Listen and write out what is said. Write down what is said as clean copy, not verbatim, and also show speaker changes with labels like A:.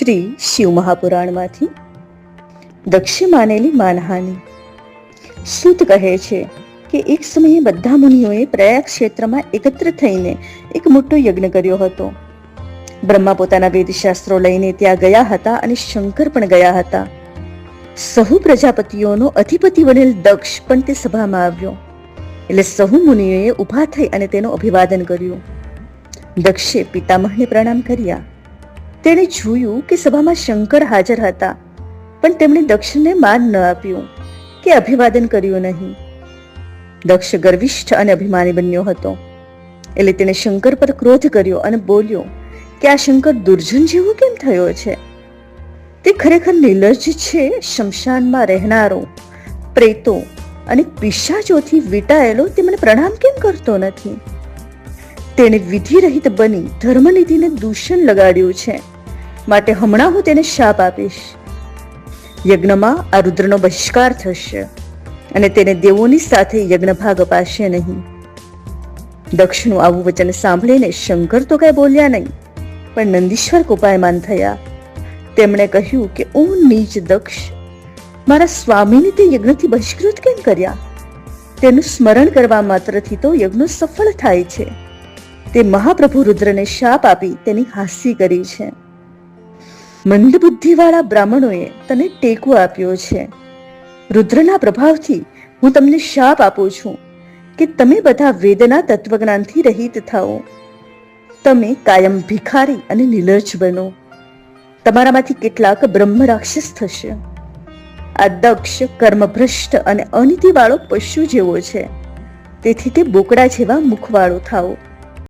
A: શ્રી શિવ મહાપુરાણમાંથી દક્ષે માનેલી માનહાનિ. સૂત કહે છે કે એક સમયે બધા મુનિઓએ પ્રયાગ ક્ષેત્રમાં એકત્ર થઈને એક મોટો યજ્ઞ કર્યો હતો. બ્રહ્મા પોતાના વેદશાસ્ત્રો લઈને ત્યાં ગયા હતા અને શંકર પણ ગયા હતા. સહુ પ્રજાપતિઓનો અધિપતિ બનેલ દક્ષ પણ તે સભામાં આવ્યો. એટલે સહુ મુનિઓએ ઊભા થઈ અને તેનું અભિવાદન કર્યું. દક્ષે પિતામહને પ્રણામ કર્યા. તેણે જોયું કે સભામાં શંકર હાજર હતા, પણ તેમણે દક્ષને માન ન આપ્યું કે અભિવાદન કર્યું નહીં. દક્ષ ગર્વિષ્ઠ અને અભિમાની બન્યો હતો. એટલે તેણે શંકર પર ક્રોધ કર્યો અને બોલ્યો કે આ શંકર દુર્જન જેવો કેમ થયો છે? તે ખરેખર નિર્લજ્જ છે. શમશાનમાં રહેનારો, પ્રેતો અને પિશાચોથી વીંટાયેલો તે મને પ્રણામ કેમ કરતો નથી? તેણે વિધિ રહિત બની ધર્મનિધિને દૂષણ લગાડ્યું છે, માટે હમણાં હું તેને શાપ આપીશ. યજ્ઞમાં આ રુદ્રનો બહિષ્કાર થશે અને તેને દેવોની સાથે યજ્ઞ ભાગ અપાશે નહીં. દક્ષનું આવું વચન સાંભળીને શંકર તો કઈ બોલ્યા નહીં, પણ નંદીશ્વર કોપાયમાન થયા. તેમણે કહ્યું કે ઓ નીચ દક્ષ, મારા સ્વામીને તે યજ્ઞથી બહિષ્કૃત કેમ કર્યા? તેનું સ્મરણ કરવા માત્રથી તો યજ્ઞ સફળ થાય છે. તે મહાપ્રભુ રુદ્રને શાપ આપી તેની હાસ્ય કરી છે. મંદબુદ્ધિવાળા બ્રાહ્મણોએ તને ટેકો આપ્યો છે. રુદ્રના પ્રભાવથી હું તમને શાપ આપું છું કે તમે બધા વેદના તત્વજ્ઞાનથી રહિત થાઓ. તમે કાયમ ભિખારી અને નિર્લજ્જ બનો. તમારામાંથી કેટલાક બ્રહ્મ રાક્ષસ થશે. આ દક્ષ કર્મભ્રષ્ટ અને અનીતિવાળો પશુ જેવો છે, તેથી તે બોકડા જેવા મુખવાળો થાઓ.